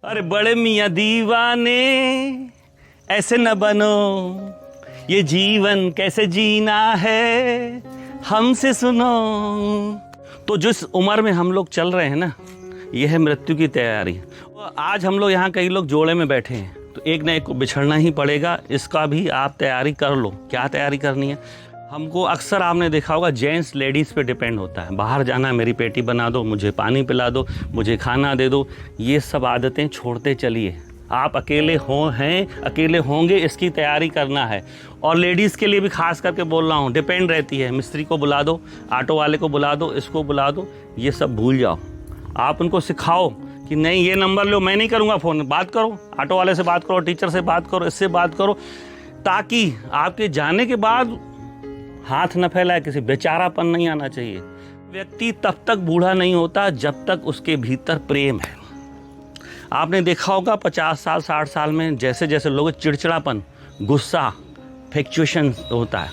अरे बड़े मियाँ दीवाने ऐसे न बनो, ये जीवन कैसे जीना है हमसे सुनो। तो जिस उम्र में हम लोग चल रहे हैं ना, यह है मृत्यु की तैयारी। आज हम लोग यहाँ कई लोग जोड़े में बैठे हैं, तो एक न एक को बिछड़ना ही पड़ेगा। इसका भी आप तैयारी कर लो। क्या तैयारी करनी है? हमको अक्सर आपने देखा होगा जेंट्स लेडीज़ पे डिपेंड होता है। बाहर जाना, मेरी पेटी बना दो, मुझे पानी पिला दो, मुझे खाना दे दो। ये सब आदतें छोड़ते चलिए। आप अकेले अकेले होंगे, इसकी तैयारी करना है। और लेडीज़ के लिए भी खास करके बोल रहा हूँ, डिपेंड रहती है। मिस्त्री को बुला दो, ऑटो वाले को बुला दो, इसको बुला दो, ये सब भूल जाओ। आप उनको सिखाओ कि नहीं ये नंबर लो, मैं नहीं करूँगा फ़ोन। बात करो, ऑटो वाले से बात करो, टीचर से बात करो, इससे बात करो, ताकि आपके जाने के बाद हाथ न फैलाए, किसी बेचारापन नहीं आना चाहिए। व्यक्ति तब तक बूढ़ा नहीं होता जब तक उसके भीतर प्रेम है। आपने देखा होगा 50 साल 60 साल में जैसे जैसे लोगों चिड़चिड़ापन, गुस्सा, फ्लक्चुएशन होता है,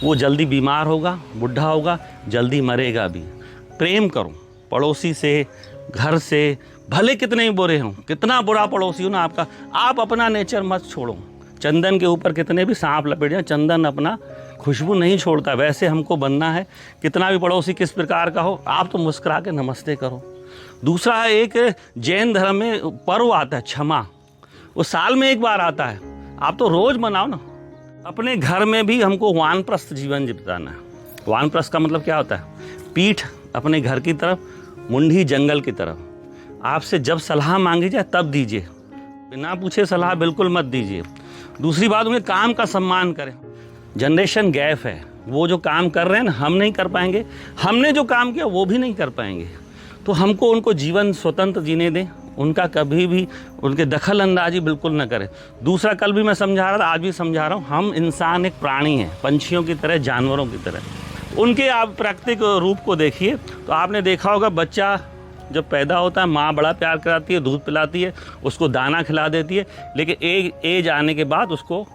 वो जल्दी बीमार होगा, बुढ़ा होगा, जल्दी मरेगा भी। प्रेम करो पड़ोसी से, घर से, भले कितने ही बुरे हों, कितना बुरा पड़ोसी हो ना आपका, आप अपना नेचर मत छोड़ो। चंदन के ऊपर कितने भी सांप लपेट जाए, चंदन अपना खुशबू नहीं छोड़ता। वैसे हमको बनना है। कितना भी पड़ोसी किस प्रकार का हो, आप तो मुस्कुरा के नमस्ते करो। दूसरा है, एक जैन धर्म में पर्व आता है क्षमा, वो साल में एक बार आता है, आप तो रोज़ मनाओ ना। अपने घर में भी हमको वानप्रस्थ जीवन बिताना है। वानप्रस्थ का मतलब क्या होता है? पीठ अपने घर की तरफ, मुंडी जंगल की तरफ। आपसे जब सलाह मांगी जाए तब दीजिए, बिना पूछे सलाह बिल्कुल मत दीजिए। दूसरी बात, उन्हें काम का सम्मान करें। जनरेशन गैप है, वो जो काम कर रहे हैं ना, हम नहीं कर पाएंगे, हमने जो काम किया वो भी नहीं कर पाएंगे। तो हमको उनको जीवन स्वतंत्र जीने दें, उनका कभी भी उनके दखल अंदाजी बिल्कुल न करें। दूसरा, कल भी मैं समझा रहा था, आज भी समझा रहा हूँ, हम इंसान एक प्राणी हैं, पंछियों की तरह, जानवरों की तरह। उनके आप प्राकृतिक रूप को देखिए तो आपने देखा होगा, बच्चा जब पैदा होता है माँ बड़ा प्यार कराती है, दूध पिलाती है, उसको दाना खिला देती है, लेकिन एक एज आने के बाद उसको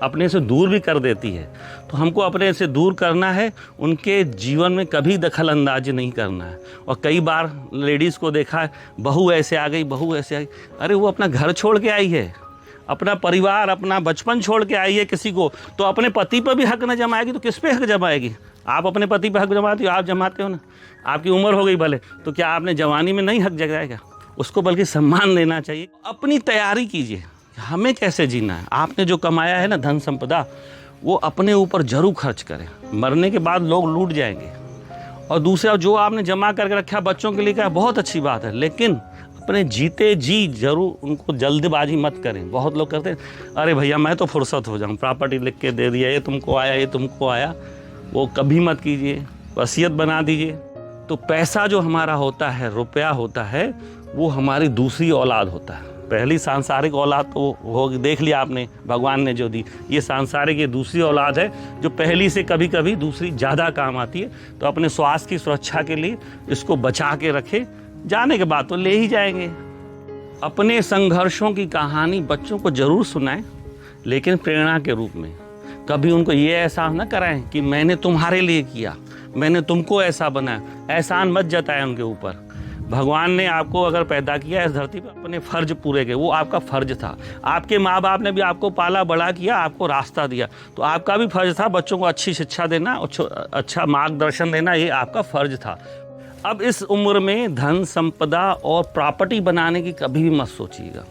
अपने से दूर भी कर देती है। तो हमको अपने से दूर करना है, उनके जीवन में कभी दखल अंदाजी नहीं करना है। और कई बार लेडीज़ को देखा है, बहू ऐसे आ गई, बहू ऐसे आ गई। अरे वो अपना घर छोड़ के आई है, अपना परिवार, अपना बचपन छोड़ के आई है किसी को, तो अपने पति पर भी हक न जमाएगी तो किस पे हक जमाएगी? आप अपने पति पर हक जमाते हो, आप जमाते हो ना। आपकी उम्र हो गई भले, तो क्या आपने जवानी में नहीं हक जगाएगा? उसको बल्कि सम्मान देना चाहिए। अपनी तैयारी कीजिए, हमें कैसे जीना है। आपने जो कमाया है ना धन संपदा, वो अपने ऊपर जरूर खर्च करें। मरने के बाद लोग लूट जाएंगे। और दूसरा, जो आपने जमा करके रखा बच्चों के लिए, क्या बहुत अच्छी बात है, लेकिन अपने जीते जी जरूर उनको जल्दबाजी मत करें। बहुत लोग करते हैं, अरे भैया मैं तो फुर्सत हो जाऊँ, प्रॉपर्टी लिख के दे दिया, ये तुमको आया, ये तुमको आया। वो कभी मत कीजिए, वसीयत बना दीजिए। तो पैसा जो हमारा होता है, रुपया होता है, वो हमारी दूसरी औलाद होता है। पहली सांसारिक औलाद तो हो देख लिया आपने, भगवान ने जो दी। ये सांसारिक, ये दूसरी औलाद है, जो पहली से कभी कभी दूसरी ज़्यादा काम आती है। तो अपने स्वास्थ्य की सुरक्षा के लिए इसको बचा के रखें। जाने के बाद तो ले ही जाएंगे। अपने संघर्षों की कहानी बच्चों को जरूर सुनाएं, लेकिन प्रेरणा के रूप में। कभी उनको ये एहसास न कराएं कि मैंने तुम्हारे लिए किया, मैंने तुमको ऐसा बनाया। एहसान मत जताएं उनके ऊपर। भगवान ने आपको अगर पैदा किया इस धरती पर, अपने फ़र्ज पूरे किए, वो आपका फ़र्ज था। आपके माँ बाप ने भी आपको पाला बड़ा किया, आपको रास्ता दिया, तो आपका भी फ़र्ज था बच्चों को अच्छी शिक्षा देना, अच्छा मार्गदर्शन देना, ये आपका फ़र्ज था। अब इस उम्र में धन संपदा और प्रॉपर्टी बनाने की कभी भी मत सोचिएगा।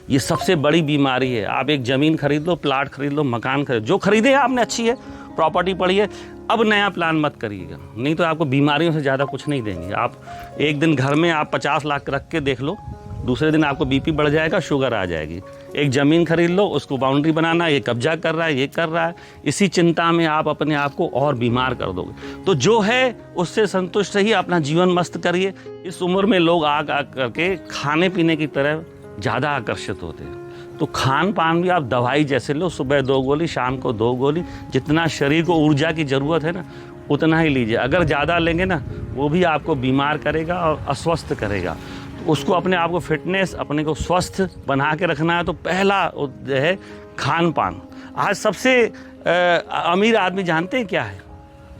ये सबसे बड़ी बीमारी है। आप एक ज़मीन खरीद लो, प्लाट खरीद लो, मकान खरीद, जो खरीदे आपने अच्छी है, प्रॉपर्टी पड़ी है, अब नया प्लान मत करिएगा, नहीं तो आपको बीमारियों से ज़्यादा कुछ नहीं देंगे। आप एक दिन घर में आप 50 लाख रख के देख लो, दूसरे दिन आपको बीपी बढ़ जाएगा, शुगर आ जाएगी। एक ज़मीन खरीद लो, उसको बाउंड्री बनाना, ये कब्जा कर रहा है, ये कर रहा है, इसी चिंता में आप अपने आप को और बीमार कर दोगे। तो जो है उससे संतुष्ट रहिए, अपना जीवन मस्त करिए। इस उम्र में लोग आ करके खाने पीने की तरह ज़्यादा आकर्षित होते हैं। तो खान पान भी आप दवाई जैसे लो, सुबह 2 गोली, शाम को 2 गोली। जितना शरीर को ऊर्जा की ज़रूरत है ना, उतना ही लीजिए। अगर ज़्यादा लेंगे ना, वो भी आपको बीमार करेगा और अस्वस्थ करेगा। तो उसको अपने आप को फिटनेस, अपने को स्वस्थ बना के रखना है। तो पहला जो है खान पान। आज सबसे अमीर आदमी जानते हैं क्या है?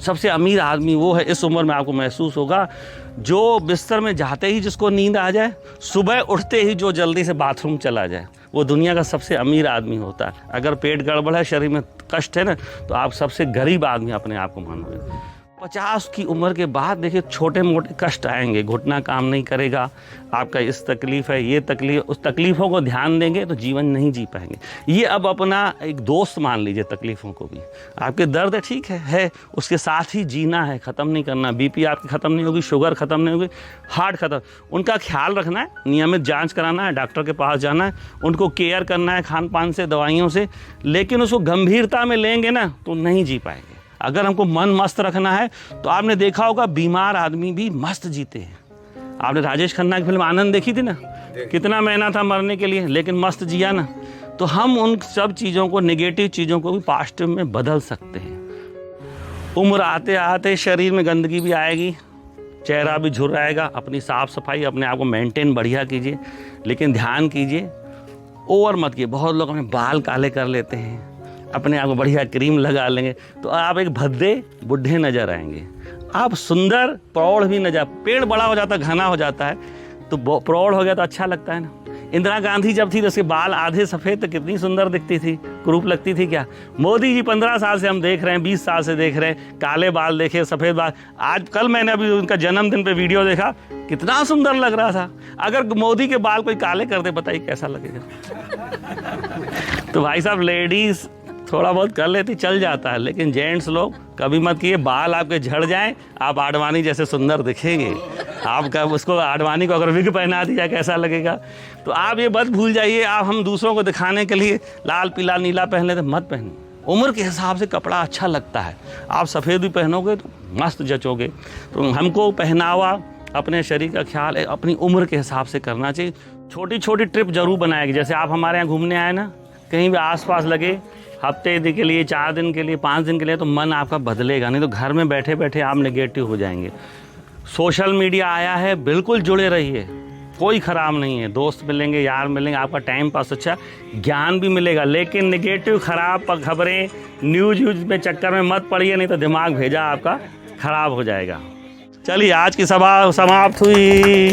सबसे अमीर आदमी वो है, इस उम्र में आपको महसूस होगा, जो बिस्तर में जाते ही जिसको नींद आ जाए, सुबह उठते ही जो जल्दी से बाथरूम चला जाए, वो दुनिया का सबसे अमीर आदमी होता है। अगर पेट गड़बड़ है, शरीर में कष्ट है ना, तो आप सबसे गरीब आदमी अपने आप को मानोगे। 50 की उम्र के बाद देखिए छोटे मोटे कष्ट आएंगे, घुटना काम नहीं करेगा, आपका इस तकलीफ है, ये तकलीफ, उस तकलीफ़ों को ध्यान देंगे तो जीवन नहीं जी पाएंगे। ये अब अपना एक दोस्त मान लीजिए तकलीफ़ों को भी। आपके दर्द ठीक है, उसके साथ ही जीना है, ख़त्म नहीं करना। बीपी आपकी ख़त्म नहीं होगी, शुगर ख़त्म नहीं होगी, हार्ट ख़त्म, उनका ख्याल रखना है, नियमित जाँच कराना है, डॉक्टर के पास जाना है, उनको केयर करना है खान पान से, दवाइयों से, लेकिन उसको गंभीरता में लेंगे ना तो नहीं जी पाएंगे। अगर हमको मन मस्त रखना है तो आपने देखा होगा बीमार आदमी भी मस्त जीते हैं। आपने राजेश खन्ना की फिल्म आनंद देखी थी ना, कितना महीना था मरने के लिए लेकिन मस्त जिया ना। तो हम उन सब चीज़ों को, नेगेटिव चीज़ों को भी पॉजिटिव में बदल सकते हैं। उम्र आते आते शरीर में गंदगी भी आएगी, चेहरा भी झुर्राएगा। अपनी साफ़ सफाई, अपने आप को मेंटेन बढ़िया कीजिए, लेकिन ध्यान कीजिए ओवर मत कीजिए। बहुत लोग अपने बाल काले कर लेते हैं, अपने आप को बढ़िया क्रीम लगा लेंगे तो आप एक भद्दे बुढ़े नज़र आएंगे। आप सुंदर प्रौढ़ भी नजर, पेड़ बड़ा हो जाता है, घना हो जाता है तो प्रौढ़ हो गया तो अच्छा लगता है ना। इंदिरा गांधी जब थी तो उसके बाल आधे सफ़ेद, तो कितनी सुंदर दिखती थी, कुरूप लगती थी क्या। मोदी जी 15 साल से हम देख रहे हैं, 20 साल से देख रहे हैं, काले बाल देखे, सफ़ेद बाल। आज कल मैंने अभी उनका जन्मदिन पे वीडियो देखा, कितना सुंदर लग रहा था। अगर मोदी के बाल कोई काले कर दे, बताइए कैसा लगेगा। तो भाई साहब, लेडीज़ थोड़ा बहुत कर लेती, चल जाता है, लेकिन जेंट्स लोग कभी मत किए। बाल आपके झड़ जाएं, आप आडवाणी जैसे सुंदर दिखेंगे। आपका उसको, आडवाणी को अगर विग पहना दिया कैसा लगेगा। तो आप ये मत भूल जाइए, आप हम दूसरों को दिखाने के लिए लाल पीला नीला पहन लेते, मत पहनिए। उम्र के हिसाब से कपड़ा अच्छा लगता है, आप सफ़ेद भी पहनोगे तो मस्त जचोगे। तो हमको पहनावा, अपने शरीर का ख्याल अपनी उम्र के हिसाब से करना चाहिए। छोटी छोटी ट्रिप जरूर बनाएगी, जैसे आप हमारे यहाँ घूमने आए ना, कहीं भी आसपास लगे, हफ्ते के लिए, 4 दिन के लिए, 5 दिन के लिए, तो मन आपका बदलेगा। नहीं तो घर में बैठे बैठे आप नेगेटिव हो जाएंगे। सोशल मीडिया आया है, बिल्कुल जुड़े रहिए, कोई ख़राब नहीं है। दोस्त मिलेंगे, यार मिलेंगे, आपका टाइम पास अच्छा, ज्ञान भी मिलेगा, लेकिन नेगेटिव खराब खबरें, न्यूज़ में चक्कर में मत पड़िए, नहीं तो दिमाग भेजा आपका ख़राब हो जाएगा। चलिए, आज की सभा समाप्त हुई।